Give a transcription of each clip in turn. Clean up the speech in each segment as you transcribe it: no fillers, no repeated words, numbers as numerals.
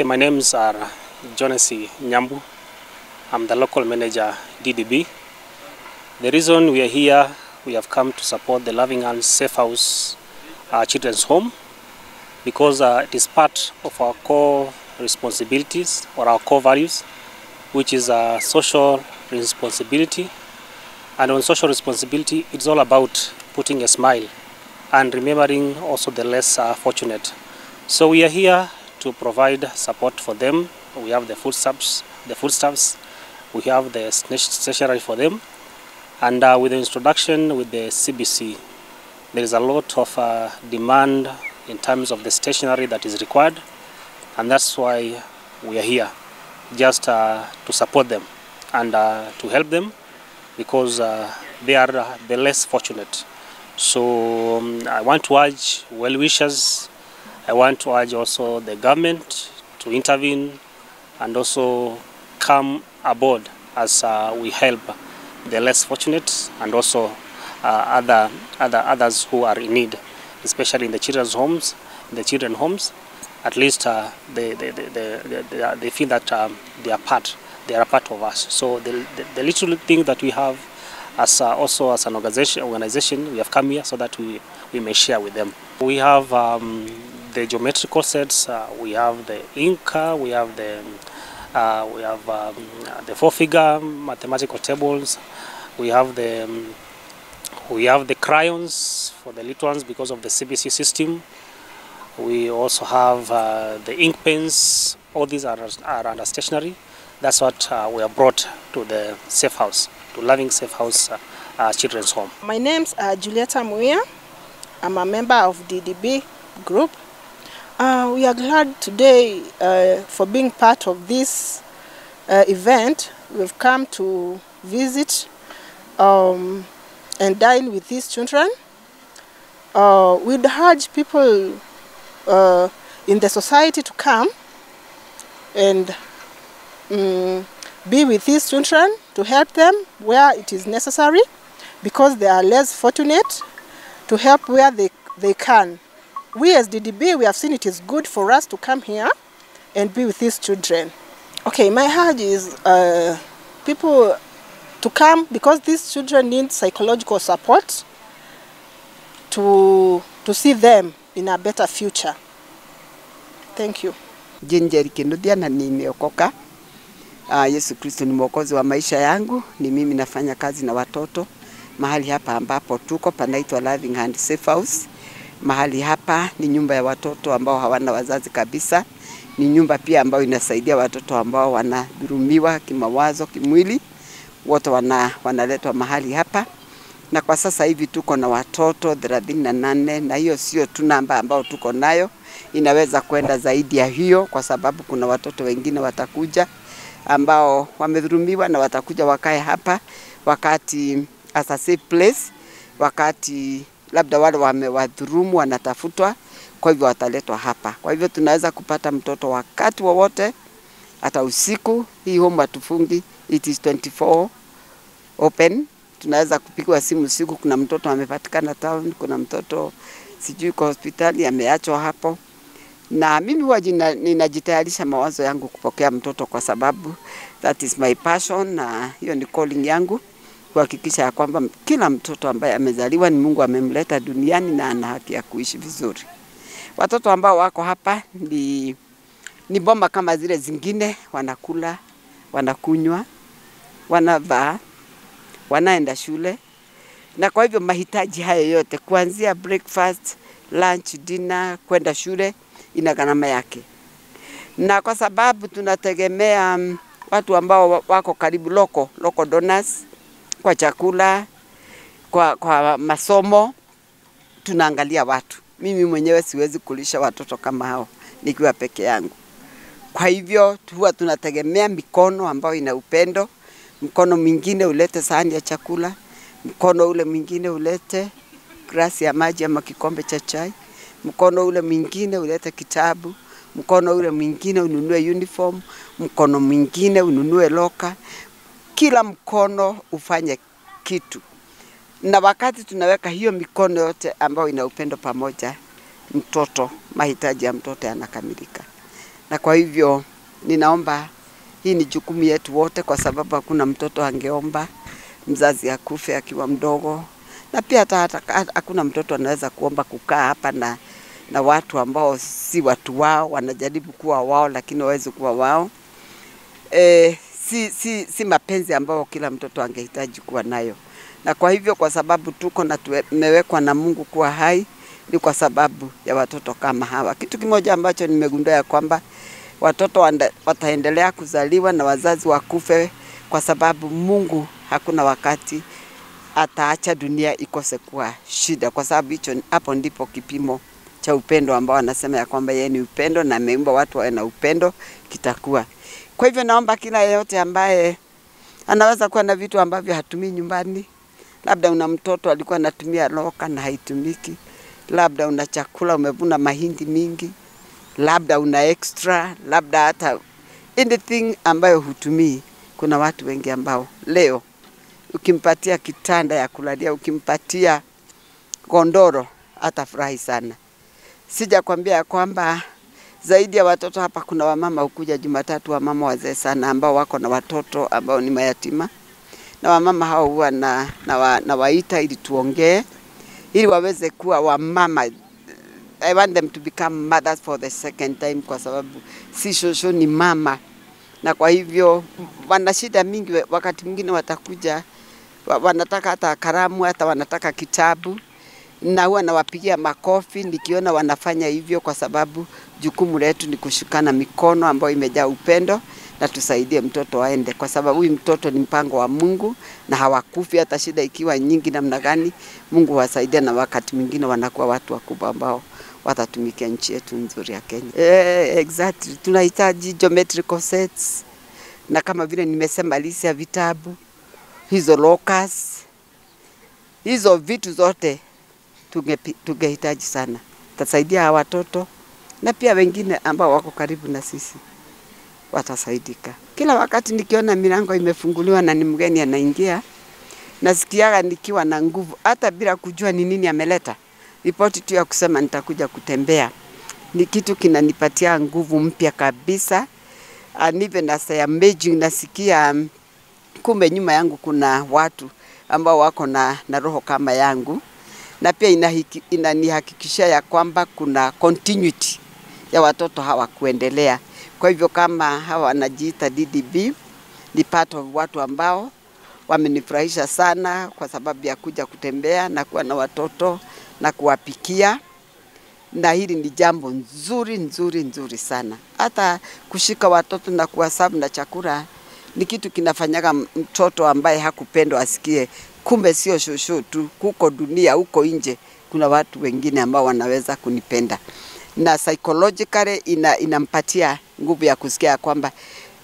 My names are Jonesi Nyambu. I'm the local manager DDB. The reason we are here, we have come to support the Loving Hands Safe House Children's Home because it is part of our core responsibilities or our core values, which is social responsibility. And on social responsibility, it's all about putting a smile and remembering also the less fortunate. So we are here to provide support for them. We have the foodstuffs, we have the stationery for them, and with the introduction with the CBC, there is a lot of demand in terms of the stationery that is required, and that's why we are here, just to support them and to help them because they are the less fortunate. So I want to urge well-wishers, I want to urge also the government to intervene and also come aboard as we help the less fortunate and also others who are in need, especially in the children's homes. In the children's homes, at least they feel that they are part of us. So the little thing that we have as also as an organization, we have come here so that we may share with them. We have the geometrical sets, we have the ink, we have the four-figure mathematical tables, we have the crayons for the little ones because of the CBC system. We also have the ink pens. All these are under stationery. That's what we have brought to the Safe House, to Loving Safe House Children's Home. My name's Julieta Muia. I'm a member of DDB group. We are glad today for being part of this event. We've come to visit and dine with these children. We'd urge people in the society to come and be with these children, to help them where it is necessary because they are less fortunate, to help where they can. We as DDB, we have seen it is good for us to come here and be with these children. Okay, my urge is people to come because these children need psychological support to see them in a better future. Thank you. Jinjeri Kinuthia na nimeokoka. Yesu Kristo ni mwokozi wa maisha yangu. Ni mimi nafanya kazi na watoto. Mahali hapa ambapo tuko panaitwa Loving Hands Safe House. Mahali hapa ni nyumba ya watoto ambao hawana wazazi kabisa. Ni nyumba pia ambayo inasaidia watoto ambao wanadhulumiwa kimawazo, kimwili. Wote wanaletwa mahali hapa. Na kwa sasa hivi tuko na watoto 38 na hiyo sio tu namba ambao tuko nayo. Inaweza kwenda zaidi ya hiyo kwa sababu kuna watoto wengine watakuja ambao wamedhulumiwa na watakuja wakae hapa wakati as a safe place, wakati labda wale wamewadhulumu wanatafutwa, kwa hivyo wataletwa hapa. Kwa hivyo tunaweza kupata mtoto wakati wowote, hata usiku. Hii home hatufungi, it is 24 open. Tunaweza kupigwa simu usiku, kuna mtoto amepatikana town, kuna mtoto sijui kwa hospitali ameachwa hapo. Na mimi huwa ninajitayarisha mawazo yangu kupokea mtoto kwa sababu that is my passion na hiyo ni calling yangu, kuhakikisha ya kwamba kila mtoto ambaye amezaliwa ni Mungu amemleta duniani na ana haki ya kuishi vizuri. Watoto ambao wako hapa ni bomba kama zile zingine, wanakula, wanakunywa, wanavaa, wanaenda shule. Na kwa hivyo mahitaji haya yote kuanzia breakfast, lunch, dinner, kwenda shule ina gharama yake. Na kwa sababu tunategemea watu ambao wako karibu local donors kwa chakula, kwa masomo, tunaangalia watu. Mimi mwenyewe siwezi kulisha watoto kama hao nikiwa peke yangu. Kwa hivyo huwa tunategemea mikono ambayo ina upendo, mkono mwingine ulete sahani ya chakula, mkono ule mwingine ulete glasi ya maji ama kikombe cha chai, mkono ule mwingine ulete kitabu, mkono ule mwingine ununue uniform, mkono mwingine ununue loka. Kila mkono ufanye kitu. Na wakati tunaweka hiyo mikono yote ambayo ina upendo pamoja, mtoto, mahitaji ya mtoto yanakamilika. na kwa hivyo ninaomba hii ni jukumu yetu wote, kwa sababu hakuna mtoto angeomba mzazi akufe akiwa mdogo, na pia hata hakuna mtoto anaweza kuomba kukaa hapa na watu ambao si watu wao, wanajaribu kuwa wao lakini hawezi kuwa wao. Si mapenzi ambayo kila mtoto angehitaji kuwa nayo. Na kwa hivyo, kwa sababu tuko na tumewekwa na Mungu kuwa hai, ni kwa sababu ya watoto kama hawa. Kitu kimoja ambacho nimegundua ya kwamba watoto wataendelea kuzaliwa na wazazi wakufe, kwa sababu Mungu hakuna wakati ataacha dunia ikose kuwa shida, kwa sababu hapo ndipo kipimo cha upendo ambao anasema ya kwamba yeye ni upendo na ameumba watu wawe na upendo kitakuwa. Kwa hivyo naomba kila yeyote ambaye anaweza kuwa na vitu ambavyo hatumii nyumbani, labda una mtoto alikuwa anatumia loka na haitumiki, labda una chakula umevuna mahindi mingi, labda una extra, labda hata anything ambayo hutumii. Kuna watu wengi ambao leo ukimpatia kitanda ya kulalia, ukimpatia gondoro, atafurahi sana. Sija kwambia kwamba zaidi ya watoto hapa kuna wamama ukuja Jumatatu, wamama wazee sana ambao wako na watoto ambao ni mayatima, na wamama hao huwa na waita ili tuongee, ili waweze kuwa wamama. I want them to become mothers for the second time, kwa sababu si shosho ni mama. Na kwa hivyo wana shida mingi, wakati mwingine watakuja wanataka hata karamu, hata wanataka kitabu, na huwa nawapigia makofi nikiona wanafanya hivyo, kwa sababu jukumu letu ni kushikana mikono ambayo imejaa upendo na tusaidie mtoto aende, kwa sababu huyu mtoto ni mpango wa Mungu na hawakufi. Hata shida ikiwa nyingi namna gani, Mungu wasaidia, na wakati mwingine wanakuwa watu wakubwa ambao watatumikia nchi yetu nzuri ya Kenya. Exactly. Tunahitaji geometrical sets, na kama vile nimesema, lisi ya vitabu, hizo lockers, hizo vitu zote tungehitaji sana. Tasaidia watoto na pia wengine ambao wako karibu na sisi watasaidika. Kila wakati nikiona milango imefunguliwa na ni mgeni anaingia, nasikiaga nikiwa na nguvu, hata bila kujua ni nini ameleta. Ripoti tu ya kusema nitakuja kutembea ni kitu kinanipatia nguvu mpya kabisa. Nive na say amazing, nasikia kumbe nyuma yangu kuna watu ambao wako na roho kama yangu, na pia inanihakikishia ya kwamba kuna continuity ya watoto hawa kuendelea. Kwa hivyo kama hawa wanajiita DDB, ni part of watu ambao wamenifurahisha sana, kwa sababu ya kuja kutembea na kuwa na watoto na kuwapikia. Na hili ni jambo nzuri sana. Hata kushika watoto na kuwasabu na chakula ni kitu kinafanyaga mtoto ambaye hakupendwa asikie kumbe sio shosho tu, kuko dunia huko nje kuna watu wengine ambao wanaweza kunipenda. Na psychologically inampatia nguvu ya kusikia kwamba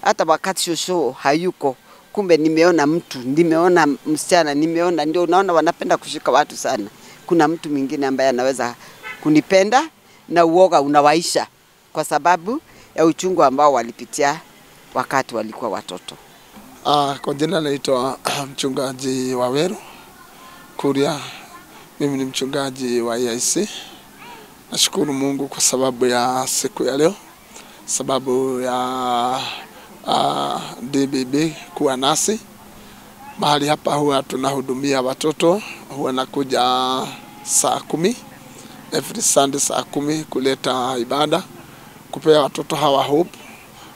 hata wakati shosho hayuko, kumbe nimeona mtu, nimeona msichana, nimeona, ndio unaona wanapenda kushika watu sana. Kuna mtu mwingine ambaye anaweza kunipenda na uoga unawaisha, kwa sababu ya uchungu ambao walipitia wakati walikuwa watoto. Kwa jina naitwa mchungaji Waweru Kuria. Mimi ni mchungaji wa EIC. Nashukuru Mungu kwa sababu ya siku ya leo, sababu ya DBB kuwa nasi. Mahali hapa huwa tunahudumia watoto, huwa nakuja saa 10 every Sunday saa 10 kuleta ibada, kupea watoto hawa hope,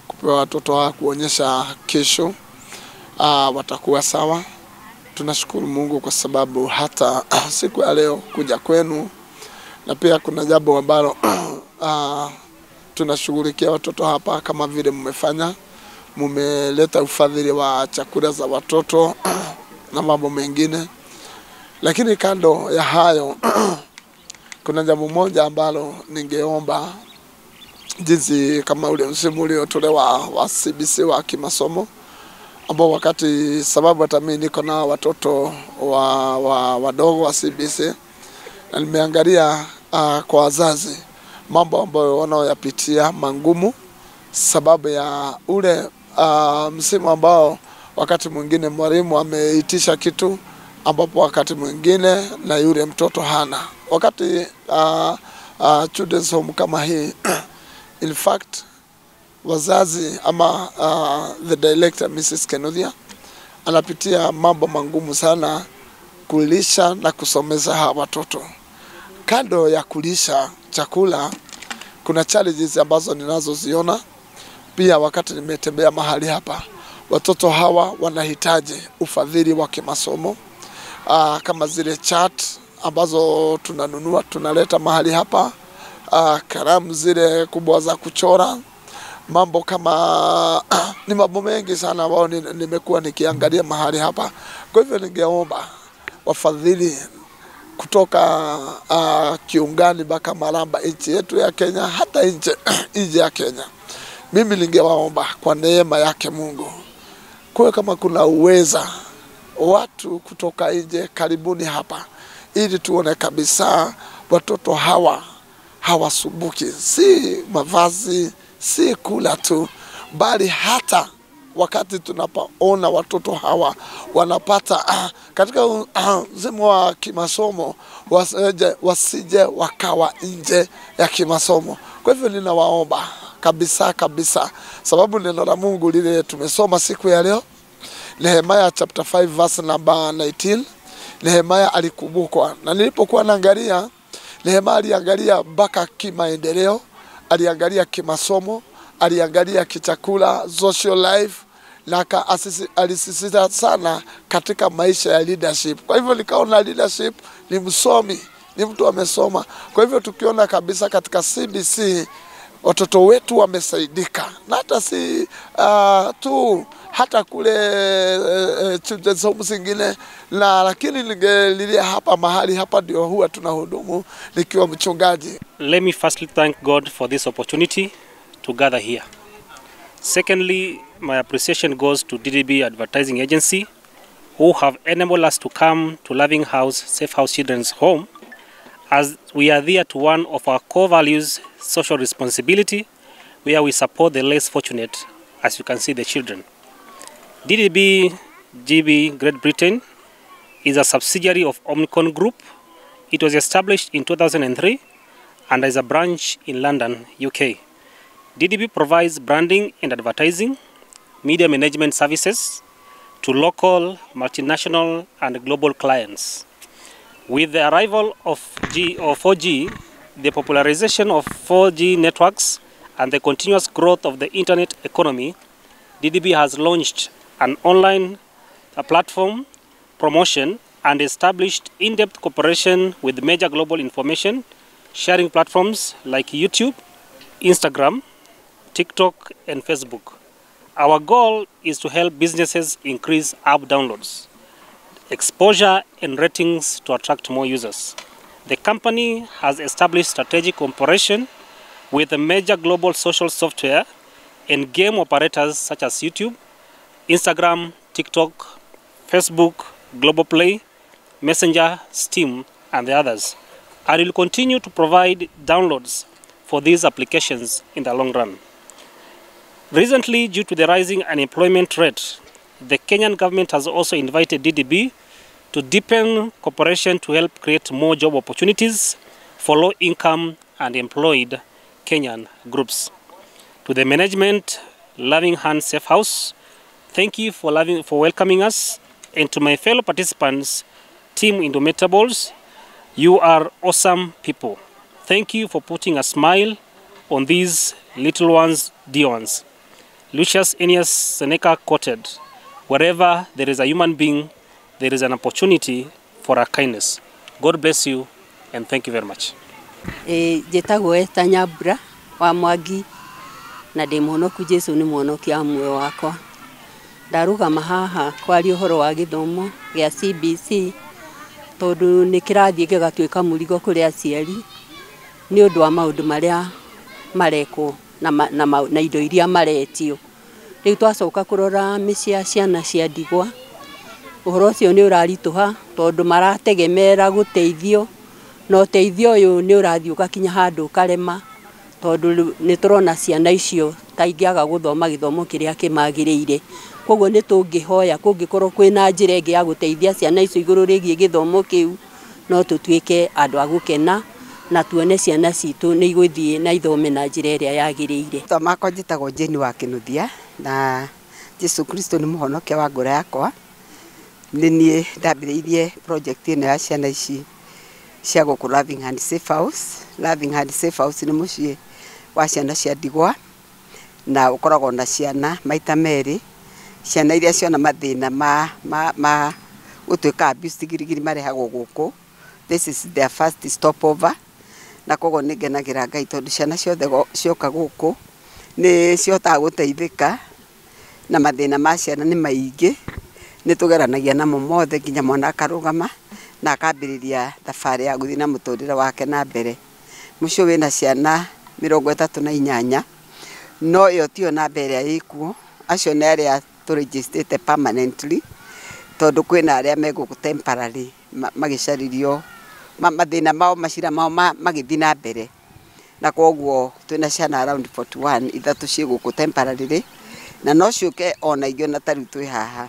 kupea watoto hawa kuonyesha kesho watakuwa sawa. Tunashukuru Mungu kwa sababu hata siku ya leo kuja kwenu, na pia kuna jambo ambalo tunashughulikia watoto hapa kama vile mmefanya. Mumeleta ufadhili wa chakula za watoto na mambo mengine. Lakini kando ya hayo kuna jambo moja ambalo ningeomba, jinsi kama ule msimu uliotolewa wa CBC wa kimasomo, ambao wakati sababu hata mimi niko na watoto wadogo wa CBC, na nimeangalia kwa wazazi mambo ambayo wanaoyapitia mangumu, sababu ya ule msimu ambao wakati mwingine mwalimu ameitisha kitu ambapo wakati mwingine na yule mtoto hana. Wakati children's home kama hii in fact wazazi ama the director Mrs. Kenodia anapitia mambo mangumu sana kulisha na kusomeza hawa watoto. Kando ya kulisha chakula, kuna challenges ambazo ninazoziona. Pia wakati nimetembea mahali hapa, watoto hawa wanahitaji ufadhili wa kimasomo. Kama zile chat ambazo tunanunua tunaleta mahali hapa, kalamu zile kubwa za kuchora, mambo kama ni mambo mengi sana ambao nimekuwa nikiangalia mahali hapa. Kwa hivyo ningeomba wafadhili kutoka kiungani mpaka Maramba, nchi yetu ya Kenya, hata nje ya Kenya. Mimi ningewaomba kwa neema yake Mungu, kwa kama kuna uweza watu kutoka nje karibuni hapa, ili tuone kabisa watoto hawa hawasumbuki, si mavazi, si kula tu, bali hata wakati tunapoona watoto hawa wanapata katika msimu wa kimasomo, wasije wakawa nje ya kimasomo. Kwa hivyo ninawaomba kabisa, sababu neno la Mungu lile tumesoma siku ya leo, Nehemiah chapter 5 verse number 19, Nehemiah alikumbukwa. Na nilipokuwa naangalia, Nehemiah aliangalia mpaka kimaendeleo, aliangalia kimasomo, aliangalia kichakula, social life, na alisisitiza sana katika maisha ya leadership. Kwa hivyo nikaona leadership ni msomi, ni mtu amesoma. Kwa hivyo tukiona kabisa katika CBC watoto wetu wamesaidika, na hata si tu hata kule children's home zingine, na lakini ningelilia hapa mahali hapa ndio huwa tunahudumu nikiwa mchungaji. Let me firstly thank God for this opportunity to gather here. Secondly, my appreciation goes to DDB Advertising Agency, who have enabled us to come to Loving House Safe House Children's Home, as we are there to one of our core values, social responsibility, where we support the less fortunate, as you can see, the children. DDB GB Great Britain is a subsidiary of Omnicon Group. It was established in 2003 and is a branch in London, UK. DDB provides branding and advertising, media management services to local, multinational and global clients. With the arrival of 4G, the popularization of 4G networks and the continuous growth of the internet economy, DDB has launched an online platform promotion and established in-depth cooperation with major global information sharing platforms like YouTube, Instagram, TikTok and Facebook. Our goal is to help businesses increase app downloads, exposure and ratings to attract more users. The company has established strategic cooperation with the major global social software and game operators such as YouTube, Instagram, TikTok, Facebook, Global Play, Messenger, Steam, and the others. I will continue to provide downloads for these applications in the long run. Recently, due to the rising unemployment rate, the Kenyan government has also invited DDB to deepen cooperation to help create more job opportunities for low-income and employed Kenyan groups. To the management, Loving Hands Safe House, thank you for welcoming us, and to my fellow participants, Team Indomitables, you are awesome people. Thank you for putting a smile on these little ones, dear ones. Lucius Ennius Seneca quoted, wherever there is a human being, there is an opportunity for a kindness. God bless you and thank you very much. Jetagwo Esther Nyambura wa Mwangi, na ndĩ mũhonoku Jesu nĩ mũhonokia muoyo wakwa. Ndarugama haha kwaria ũhoro wa gĩthomo gĩa CBC tondũ nĩ kĩrathiĩ gĩgatuĩka mũrigo kũrĩ aciari nĩ ũndũ wa maũndũ marĩa marekwo na indo iria maretio. Rĩu twacoka kũrora mĩciĩ ya ciana cia ndigwa, ũhoro ũcio nĩ ũraritũha tondũ marategemera gũteithio, na ũteithio ũyũ nĩ ũrathiĩ ũgakinya handũ ũkarema tondũ nĩ tũrona ciana icio ta ingĩaga gũthoma gĩthomo kĩrĩa kĩmagĩrĩire. Koguo nĩ tũngĩhoya kũngĩkorwo kwĩna njĩra ĩngĩ ya gũteithia ciana icio igũrũ rĩgiĩ gĩthomo kĩu, no tũtuĩke andũ a gũkena na tuone ciana citũ nĩ igũthiĩ na ithome na njĩra ĩrĩa yagĩrĩire. Makwa njĩtagwo Jane wa Kĩnuthia na Jesu Kristo nĩ mũhonokia wa ngoro yakwa. Nĩ niĩ ndambĩrĩirie project ĩno ya ciana ici cia gũkũ Loving Hand Safe House. Loving Hand Safe House nĩ mũciĩ wa ciana cia ndigwa na ũkoragwo na ciana maita merĩ, ciana iria ciona mathĩna ma gũtuĩka abused girigiri marehagwo gũkũ. This is their first stopover. Na koguo nĩ ngenagĩra Ngai tondũ ciana ciothe cioka gũkũ nĩ cihotaga gũteithĩka na mathĩna ma ciana nĩ maingĩ. Nĩ tũgeranagia namo mothe nginya mwana akarũgama na akambĩrĩria thabarĩ ya gũthiĩ na mũtũrĩre wake na mbere. Mũciĩ wĩna ciana 38 no ĩyo tiyo namba ĩrĩa ĩkuo. Acio nĩ arĩa tũregistĩte permanently tondũ kwĩna arĩa megũkũ temporary magĩcaririo mathĩna mao macira mao magĩthiĩ na mbere. Na koguo twĩna ciana around 41 ithatũ ciĩ gũkũ temporarily na no ciũke ona ingĩ na tarĩu twĩ haha.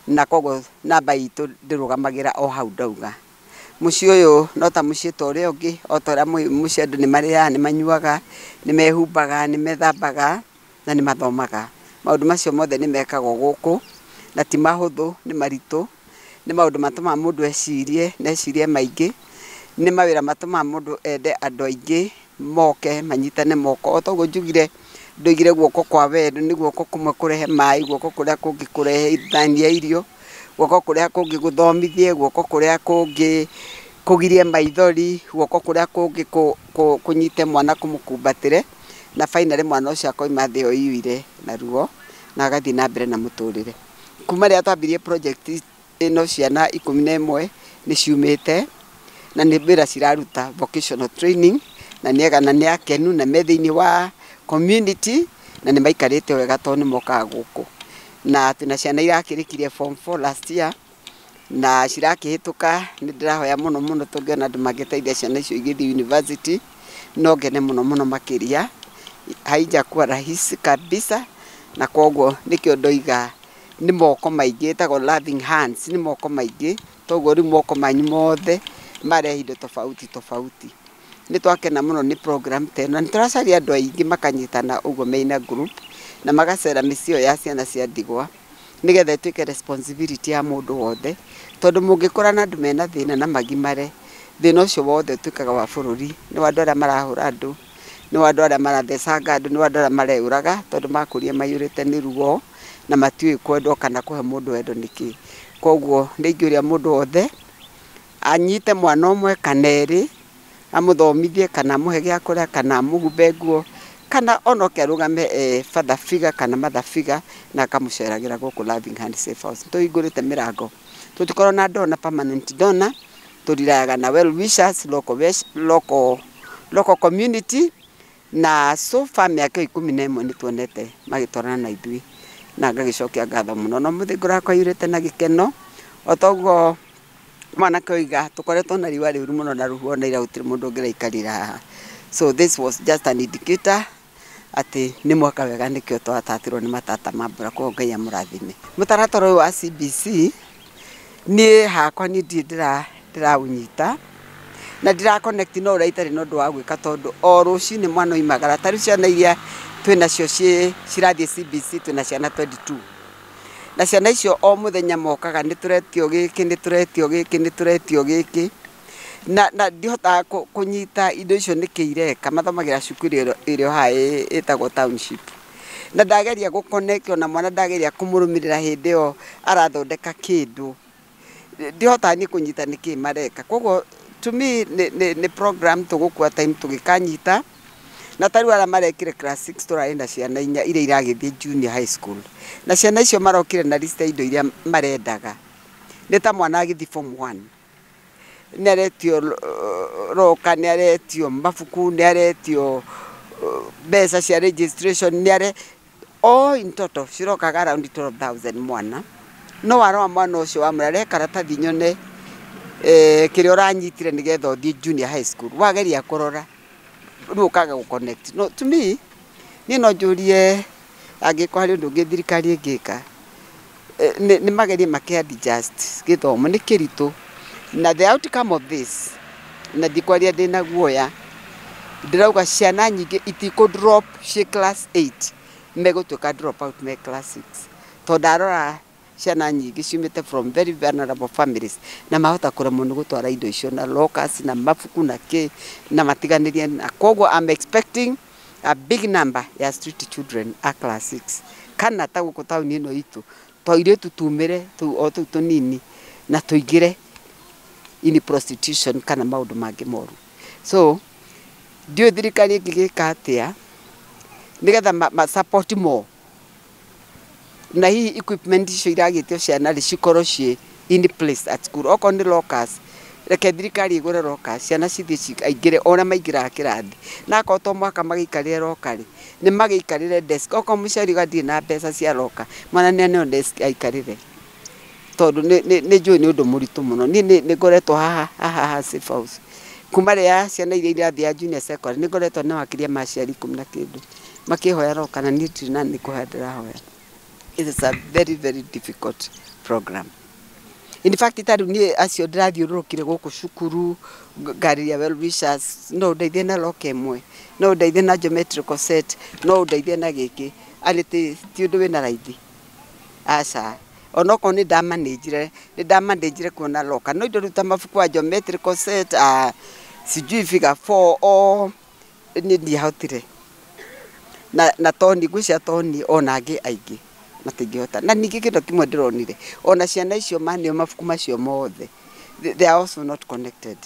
Na koguo namba itũ ndĩrũgamagĩra o hau ndauga. Mũciĩ ũyũ no ta mũciĩ ta ũrĩa ũngĩ, o ta ũrĩa mũciĩ andũ nĩ marĩaga, nĩ manyuaga, nĩ mehumbaga, nĩ methambaga na nĩ mathomaga. Maũndũ macio mothe nĩ mekagwo gũkũ na ti mahũthũ, nĩ maritũ. Nĩ maũndũ matũmaga mũndũ ecirie maingĩ. Nĩ mawĩra matũmaga mũndũ ende andũ aingĩ moke manyitane moko. O toguo njugire ndoigire guoko kwa wendo nĩ guoko kũmwe kũrehe maĩ, guoko kũrĩa kũngĩ kũrehe thani ya irio, guoko kũrĩa kũngĩ gũthomithie, guoko kũrĩa kũngĩ kũgirie maithori, guoko kũrĩa kũngĩ kũnyite mwana kũmũkumbatĩre na finally mwana ũcio akoima thĩ ĩyo ĩiyũire na ruo na agathiĩ na mbere na mũtũrĩre. Kuma rĩrĩa twambirie project ĩno ciana 11 nĩ ciumĩte na nĩ wĩra ciraruta vocational training na nĩega na nĩ akenu na me thĩinĩ wa community na nĩ maikarĩte wega tondũ nĩ mokaga gũkũ. Na twĩna ciana irakĩrĩkirie form 4 last year na cirakĩhĩtũka. Nĩ ndĩrahoya mũno tũngĩona andũ mangĩteithia ciana icio igĩthiĩ university no ngene mũno makĩria. Haijakuwa rahisi kabisa na koguo nĩkĩo ndoiga nĩ moko maingĩ etagwo Loving Hands, nĩ moko maingĩ toguo rĩu moko manyu mothe marehe indo tofauti. Nĩ twakena mũno nĩ program teno na nĩ tũracaria andũ aingĩ makanyitana ũguo meina group na magacera mĩciĩ ya ciana cia ndigwa nĩgetha ĩtuĩke responsibility ya mũndũ wothe tondũ mũngĩkora na andũ mena thĩna na magimare thĩna ũcio wothe ũtuĩkaga wa bũrũri. Nĩ wa andũ arĩa marahũra andũ, nĩ wa andũ arĩa marathecanga andũ, nĩ wa andũ arĩa mareũraga tondũ makũria maiyũrĩte nĩ ruo na matiũĩ kwendwo kana kũhe mũndũ wendo nĩkĩ. Koguo nĩ ingĩũria mũndũ wothe anyite mwana ũmwe kana erĩ amũthomithie kana amũhe gĩa kũrĩa kana amũhumbe nguo kana onoke arũgame father figure kana mother figure na akamũceragĩra gũkũ Loving Hand Safe House. Tũhingũrĩte mĩrango, tũtikorwo na donor, permanent donor, tũrirayaga na well wishers, local community na so far mĩaka 11 nĩ tuonete magĩtwarana na ithuĩ na ngagĩcokia ngatho mũno. No mũthĩ ngũrakwa yurĩte na gĩkeno o toguo mwanake oiga tũkoretwo na riũa rĩũru mũno na rũhuho na ira gũtirĩ mũndũ ũngĩraikarĩra haha. So this was just an indicator atĩ nĩ mwaka wega nĩkĩo twatatirwo nĩ matata ma mbura koguo Ngai amũrathime. Mũtaratara ũyũ wa CBC niĩ hakwa niĩ ndĩraũnyita na ndĩra-connect no ũrĩa itarĩ na ũndũ wa gwĩka tondũ o rũciinĩ mwana oimagara. Ta rĩu ciana iria twĩnacio cirathiĩ CBC twĩna ciana 22 na ciana icio o mũthenya mokaga nĩ tũretio gĩkĩ na ndihotaga kũnyita indo icio nĩkĩ ireka. Mathomagĩra cukuru ĩrĩa haha ĩtagwo township na ndageria gũconnect na mwana ndageria kũmũrũmĩrĩra hĩndĩ ĩyo arathondeka kĩndũ ndihotaga niĩ kũnyita nĩkĩ mareka. Koguo to me nĩ program tũgũkua time tũgĩkanyita na tarĩu arĩa marekire class 6 tũrarĩ na ciana 4 iria iragĩthiĩ junior high school na ciana icio marokire na list ya indo iria marendaga. Nĩ ta mwana agĩthiĩ form 1 nĩ aretio roka, nĩ aretio mabuku, nĩ aretio mbeca cia registration, nĩ all in total cirokaga around 12,000 mwana. No waroa mwana ũcio wamũrare karatathi nyone kĩrĩa ũranyitire nĩgetha ũthiĩ junior high school wageria kũrora rĩu ũkaga gũconnect. No to me niĩ no njũrie angĩkorwo harĩ ũndũ ũngĩ thirikari ĩngĩka nĩ magerie makĩadjust gĩthomo nĩ kĩritũ na the outcome of this na ndikwaria ndina guoya ndirauga ciana nyingi itiko drop cia class 8 megutuika drop out me class 6 to ndarora ciana nyingi ciumite from very vulnerable families na mahota kuremwo ni gutwara indo icio na lockers na mafuku na ki na matiganirie na koguo I'm expecting a big number ya street children a class 6 kana ta guku tauni ino itu toire tutumire tu o tunini na tuigire in prostitution kana maundu mangi moru so dio thirikari ngigika atia nigetha ma support more na hii equipment icio iragitio ciana ri cikoro cie in place at school oko ni lockers reke thirikari igure lockers ciana cithi aingire ona maingira kirathi na ko to mwaka magikarire lockers ni magikarire desk oko mucari gathie na mbeca cia locker mwana ne desk aikarire tondu ni njui ni undu muritu muno ni ngoretwo haha safe house kuma ria ciana iria irathia junior secondary ni ngoretwo na makiria maciari 10 na kindu makihoya locker na ni na ni kuhandira hoya. It is a very, very difficult program. In fact, itaru ni acio ndirathiururukire guku cukuru ngari ya well wishers no ndeithie na lock emwe no ndeithie na geometrical set no ndeithie na giki aliti ti undu wina raithi aca onoko ni ndamanagire kuona locker no indo ruta mafuku wa geometrical set sijui figure 4 o ni ndihotire na toni gwicia toni onangi aingi matingihota na ningi kindo kimwe ndironire ona ciana icio manio mafuku macio mothe they are also not connected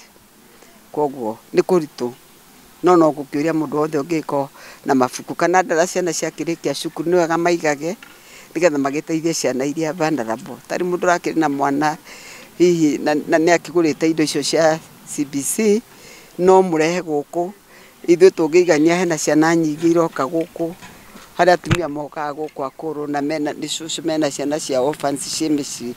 koguo ni kuritu no gukiuria mundu wothe ungiko na mafuku kana ndara ciana ciakirikia cukuru ni wega maigage nigetha magiteithie ciana iria vulnerable tari mundu rakiri na mwana hihi na ni akigurite indo icio cia CBC no murehe guku ithu tungigania hena ciana nyingi iroka guku hari atumia moka guku akuru na mena nicucu mena ciana cia orphans cimici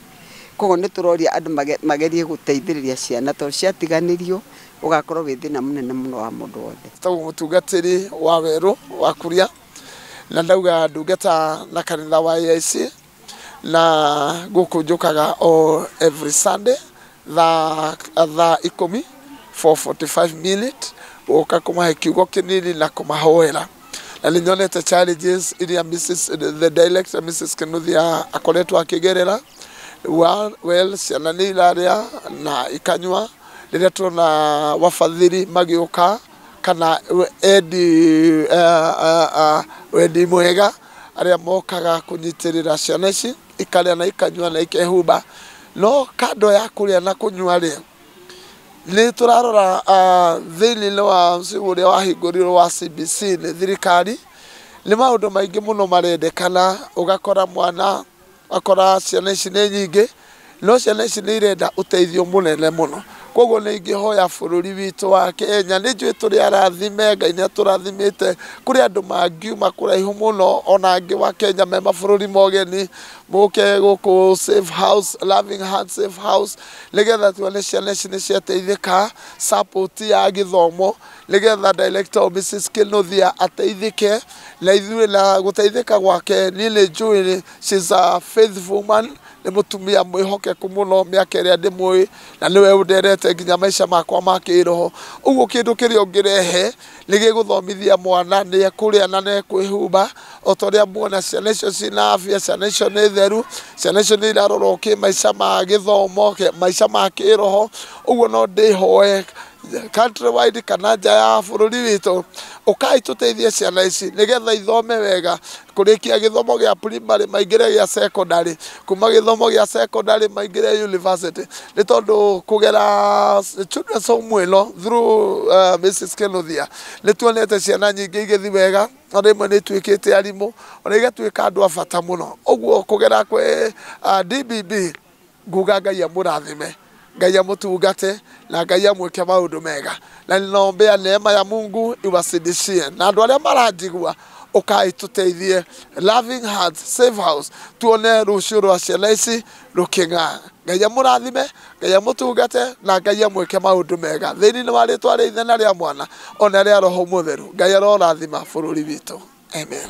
kogo ni turoria andu magerie guteithiriria ciana to ciatiganirio ugakorwo withina munene muno wa mundu wothe tagu mutungatiri wa weru wa kuria na ndauga ndungata na kanitha wa IC na guku njukaga o every Sunday tha 10 for 45 minutes uka kumahe kiugo kinini na kumahoera na ninyonete challenges iria the director Mrs. Kinuthia akoretwo akigerera well ciana ni iraria na ikanywa riria tuna wafadhili magioka kana edi mwega aria mokaga kunyitirira ciana ici ikaria na ikanywa na ikehuba no kando ya kuria na kunywa ri ni turarora thini wa uria wahingũrirwo wa CBC ni thirikari ni maundu maingi muno marendekana ugakora mwana akora ciana ici ni nyingi no ciana ici ni irenda uteithio munene muno koguo ni ingihoya bururi witu wa Kenya ni njui turi arathime Ngai ni aturathimite kuri andu mangiuma kuraihu muno ona angi wa Kenya me mabururi mogeni muke guku safe house loving hand safe house nigetha tuone ciana ici ni ciateithika support ya githomo nigetha director Mrs. Kinuthia ateithike na ithuĩ na guteithika gwake ni njui she's a faithful woman ni mutumia mwihokeku muno miaka iria ndimui na niwe underete nginya maisha makwa makiroho uguo kindu kiria ungirehe nigi guthomithia mwana ni ekuria na ne kwihumba otoria muona ciana icio cina afya ciana icio ni theru ciana icio ni irarorwo ki maisha ma githomo maisha ma kiroho uguo no ndihoe country wide kana nja ya bururi witu ukai tuteithie ciana ici nigetha ithome wega kurikia githomo gia primary maingire gia secondary kuma githomo gia secondary maingire university ni tondu kugera children's home ino through Mrs. Kinuthia ni tuonete ciana nyingi igithi wega ona imwe ni twikite arimu ona igatwika andu abata muno uguo kugera kwe DBB nguga Ngai amurathime Ngai amutungate na Ngai amwike maundu mega na ninombea neema ya Mungu iwasidishie na andu aria maranjigua ukai tuteithie loving heart safe house tuone rucio rwa ciana ici rukinga Ngai amurathime Ngai amutungate na Ngai amwike maundu mega thini ni waritwa ri ithena ria mwana ona ria roho mutheru Ngai arorathima bururi witu amen.